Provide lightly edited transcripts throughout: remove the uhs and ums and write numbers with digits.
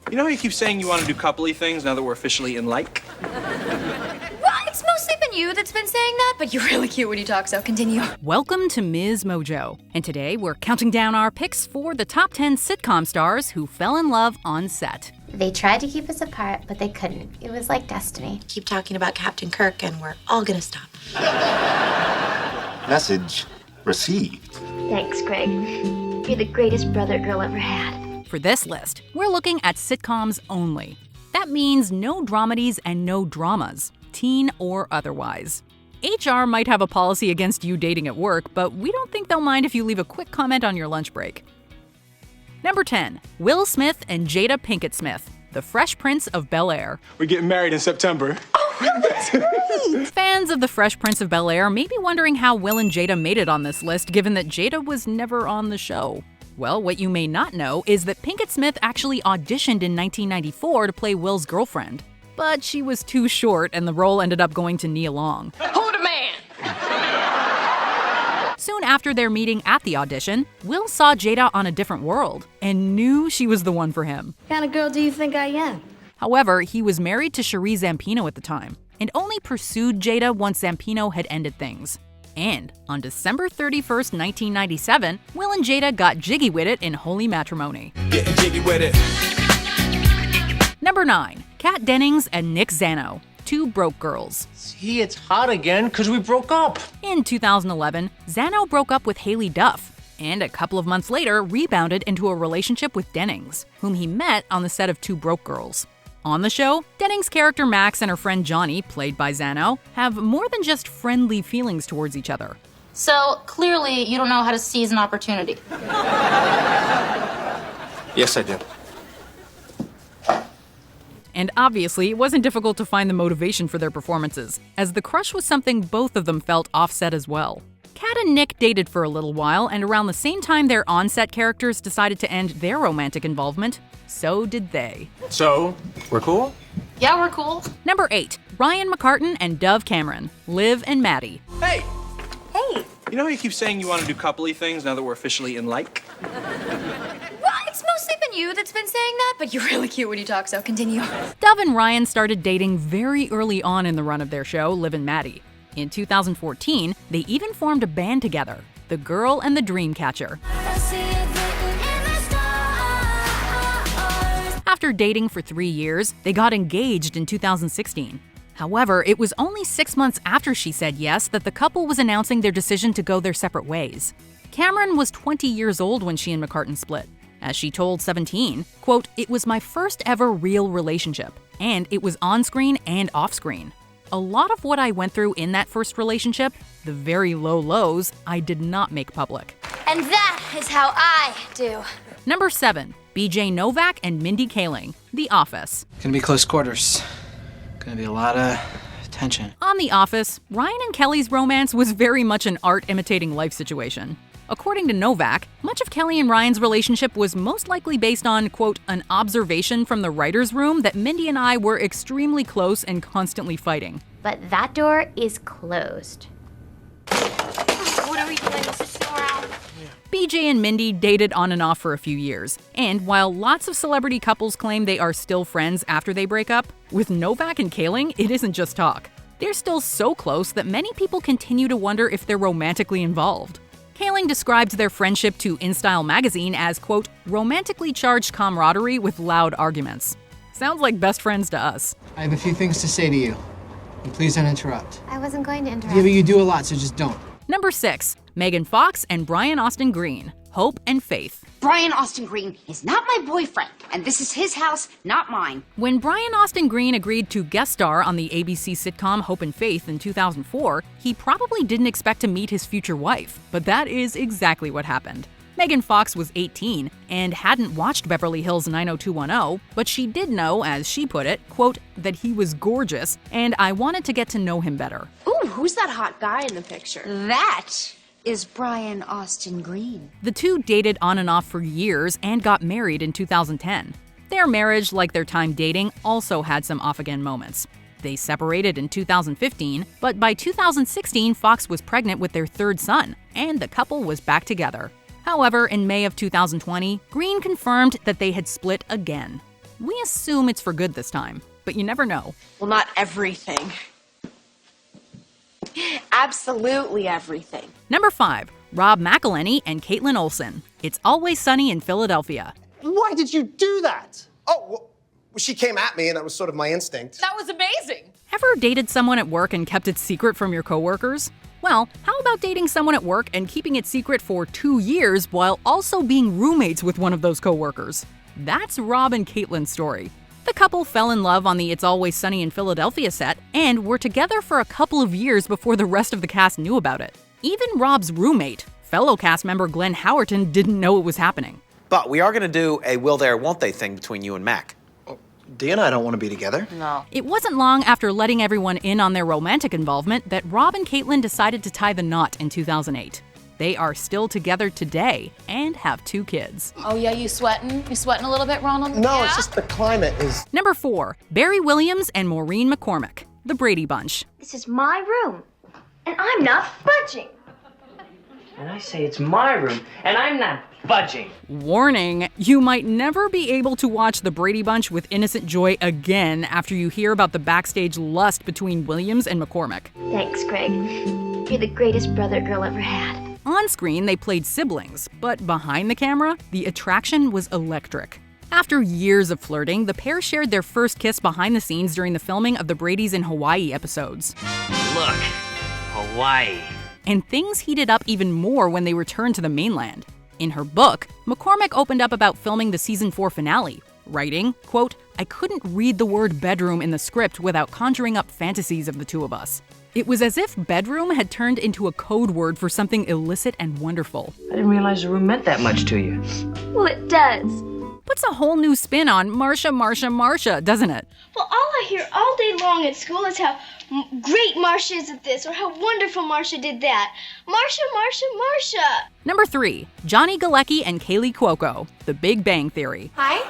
You know how you keep saying you want to do coupley things now that we're officially in like? Well, it's mostly been you that's been saying that, but you're really cute when you talk, so continue. Welcome to MsMojo, and today we're counting down our picks for the top 10 sitcom stars who fell in love on set. They tried to keep us apart, but they couldn't. It was like destiny. Keep talking about Captain Kirk and we're all gonna stop. Message received. Thanks, Greg. You're the greatest brother a girl ever had. For this list, we're looking at sitcoms only. That means no dramedies and no dramas, teen or otherwise. HR might have a policy against you dating at work, but we don't think they'll mind if you leave a quick comment on your lunch break. Number 10, Will Smith and Jada Pinkett Smith, the Fresh Prince of Bel-Air. We're getting married in September. Fans of the Fresh Prince of Bel-Air may be wondering how Will and Jada made it on this list, given that Jada was never on the show. Well, what you may not know is that Pinkett Smith actually auditioned in 1994 to play Will's girlfriend. But she was too short, and the role ended up going to Nia Long. Who the man? Soon after their meeting at the audition, Will saw Jada on a different world and knew she was the one for him. What kind of girl do you think I am? However, he was married to Cherie Zampino at the time and only pursued Jada once Zampino had ended things. And on December 31st, 1997, Will and Jada got jiggy with it in holy matrimony. Getting jiggy with it. Number 9, Kat Dennings and Nick Zano, two broke girls. See, it's hot again because we broke up. In 2011, Zano broke up with Haley Duff, and a couple of months later rebounded into a relationship with Dennings, whom he met on the set of Two Broke Girls. On the show, Dennings' character Max and her friend Johnny, played by Zano, have more than just friendly feelings towards each other. So clearly you don't know how to seize an opportunity. Yes, I do. And obviously, it wasn't difficult to find the motivation for their performances, as the crush was something both of them felt offset as well. Kat and Nick dated for a little while, and around the same time their on-set characters decided to end their romantic involvement, so did they. So, we're cool? Yeah, we're cool. Number 8, Ryan McCartan and Dove Cameron, Liv and Maddie. Hey! Hey, You know how you keep saying you want to do coupley things now that we're officially in like? Well, it's mostly been you that's been saying that, but you're really cute when you talk, so continue. Dove and Ryan started dating very early on in the run of their show, Liv and Maddie. In 2014, they even formed a band together, The Girl and the Dreamcatcher. After dating for 3 years, they got engaged in 2016. However, it was only 6 months after she said yes that the couple was announcing their decision to go their separate ways. Cameron was 20 years old when she and McCartan split. As she told 17, quote, "It was my first ever real relationship, and it was on-screen and off-screen. A lot of what I went through in that first relationship, the very low lows, I did not make public." And that is how I do. Number 7, BJ Novak and Mindy Kaling, The Office. Gonna be close quarters. Gonna be a lot of tension. On The Office, Ryan and Kelly's romance was very much an art imitating life situation. According to Novak, much of Kelly and Ryan's relationship was most likely based on, quote, "an observation from the writer's room that Mindy and I were extremely close and constantly fighting." But that door is closed. what are we doing? This is snore out. BJ and Mindy dated on and off for a few years, and while lots of celebrity couples claim they are still friends after they break up, with Novak and Kaling, it isn't just talk. They're still so close that many people continue to wonder if they're romantically involved. Kaling described their friendship to InStyle magazine as, quote, "romantically charged camaraderie with loud arguments." Sounds like best friends to us. I have a few things to say to you. And please don't interrupt. I wasn't going to interrupt. Yeah, but you do a lot, so just don't. Number 6, Megan Fox and Brian Austin Green, Hope and Faith. Brian Austin Green is not my boyfriend, and this is his house, not mine. When Brian Austin Green agreed to guest star on the ABC sitcom Hope and Faith in 2004, he probably didn't expect to meet his future wife, but that is exactly what happened. Megan Fox was 18 and hadn't watched Beverly Hills 90210, but she did know, as she put it, quote, "that he was gorgeous, and I wanted to get to know him better." Ooh, who's that hot guy in the picture? That is Brian Austin Green. The two dated on and off for years and got married in 2010. Their marriage, like their time dating, also had some off-again moments. They separated in 2015, but by 2016, Fox was pregnant with their third son, and the couple was back together. However, in May of 2020, Green confirmed that they had split again. We assume it's for good this time, but you never know. Well, not everything. Absolutely everything. Number 5. Rob McElhenney and Kaitlin Olson. It's Always Sunny in Philadelphia. Why did you do that? Oh, well, she came at me and that was sort of my instinct. That was amazing. Ever dated someone at work and kept it secret from your coworkers? Well, how about dating someone at work and keeping it secret for 2 years while also being roommates with one of those coworkers? That's Rob and Kaitlin's story. The couple fell in love on the It's Always Sunny in Philadelphia set and were together for a couple of years before the rest of the cast knew about it. Even Rob's roommate, fellow cast member Glenn Howerton, didn't know it was happening. But we are going to do a will they or won't they thing between you and Mac. Dee and I don't want to be together. No. It wasn't long after letting everyone in on their romantic involvement that Rob and Kaitlin decided to tie the knot in 2008. They are still together today and have 2 kids. Oh yeah, you sweating? You sweating a little bit, Ronald? No, Yeah? it's just the climate is... Number 4. Barry Williams and Maureen McCormick. The Brady Bunch. This is my room, and I'm not budging. And I say it's my room, and I'm not budging. Warning, you might never be able to watch The Brady Bunch with innocent joy again after you hear about the backstage lust between Williams and McCormick. Thanks, Craig. You're the greatest brother girl ever had. On screen, they played siblings, but behind the camera, the attraction was electric. After years of flirting, the pair shared their first kiss behind the scenes during the filming of the Brady's in Hawaii episodes. Look, Hawaii. And things heated up even more when they returned to the mainland. In her book, McCormick opened up about filming the season 4 finale, writing, quote, "I couldn't read the word bedroom in the script without conjuring up fantasies of the 2 of us. It was as if bedroom had turned into a code word for something illicit and wonderful." I didn't realize the room meant that much to you. Well, it does. Puts a whole new spin on Marsha, Marsha, Marsha, doesn't it? Well, all I hear all day long at school is how great Marsha is at this or how wonderful Marsha did that. Marsha, Marsha, Marsha. Number 3. Johnny Galecki and Kaley Cuoco. The Big Bang Theory. Hi.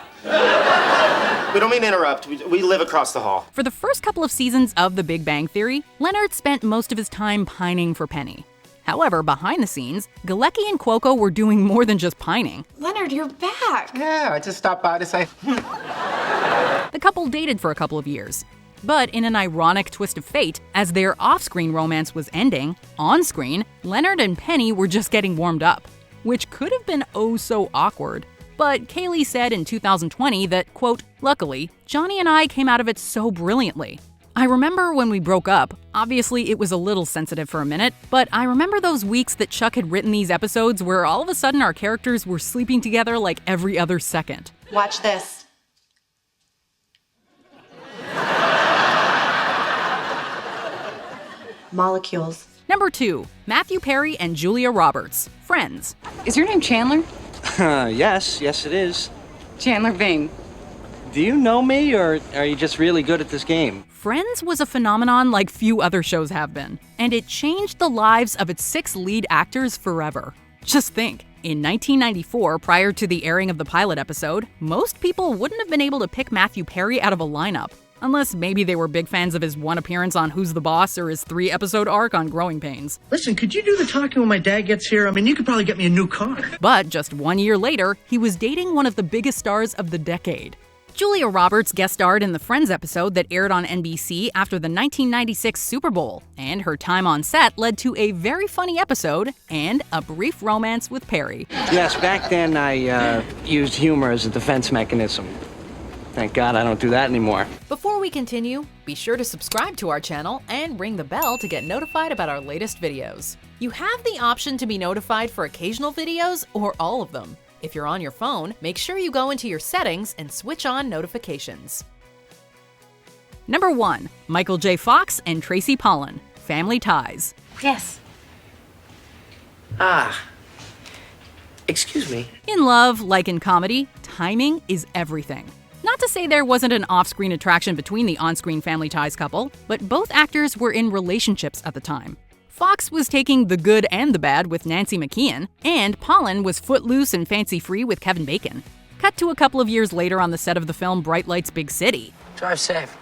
We don't mean to interrupt. We live across the hall. For the first couple of seasons of The Big Bang Theory, Leonard spent most of his time pining for Penny. However, behind the scenes, Galecki and Cuoco were doing more than just pining. Leonard, you're back. Yeah, I just stopped by to say... The couple dated for a couple of years. But in an ironic twist of fate, as their off-screen romance was ending, on-screen, Leonard and Penny were just getting warmed up, which could have been oh so awkward. But Kaley said in 2020 that, quote, "Luckily, Johnny and I came out of it so brilliantly. I remember when we broke up, obviously it was a little sensitive for a minute, but I remember those weeks that Chuck had written these episodes where all of a sudden our characters were sleeping together like every other second." Watch this. Molecules. Number 2. Matthew Perry and Julia Roberts. Friends. Is your name Chandler? Yes it is. Chandler Bing. Do you know me, or are you just really good at this game? Friends was a phenomenon like few other shows have been, and it changed the lives of its 6 lead actors forever. Just think, in 1994, prior to the airing of the pilot episode, most people wouldn't have been able to pick Matthew Perry out of a lineup, unless maybe they were big fans of his one appearance on Who's the Boss or his 3-episode arc on Growing Pains. Listen, could you do the talking when my dad gets here? I mean, you could probably get me a new car. But just 1 year later, he was dating one of the biggest stars of the decade. Julia Roberts guest starred in the Friends episode that aired on NBC after the 1996 Super Bowl, and her time on set led to a very funny episode and a brief romance with Perry. Yes, back then I used humor as a defense mechanism. Thank God I don't do that anymore. Before we continue, be sure to subscribe to our channel and ring the bell to get notified about our latest videos. You have the option to be notified for occasional videos or all of them. If you're on your phone, make sure you go into your settings and switch on notifications. Number 1. Michael J. Fox and Tracy Pollan. Family Ties. Yes. Excuse me. In love, like in comedy, timing is everything. Not to say there wasn't an off-screen attraction between the on-screen Family Ties couple, but both actors were in relationships at the time. Fox was taking the good and the bad with Nancy McKeon, and Pollan was footloose and fancy-free with Kevin Bacon. Cut to a couple of years later on the set of the film Bright Lights, Big City. Drive safe.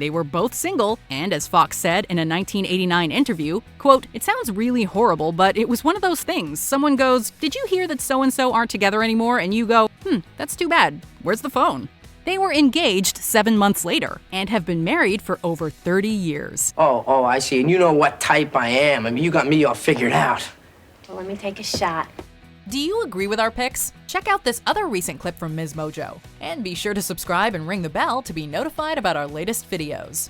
They were both single, and as Fox said in a 1989 interview, quote, "It sounds really horrible, but it was one of those things. Someone goes, 'Did you hear that so-and-so aren't together anymore?' And you go, that's too bad. Where's the phone?" They were engaged 7 months later and have been married for over 30 years. Oh, I see. And you know what type I am. I mean, you got me all figured out. Well, let me take a shot. Do you agree with our picks? Check out this other recent clip from MsMojo. And be sure to subscribe and ring the bell to be notified about our latest videos.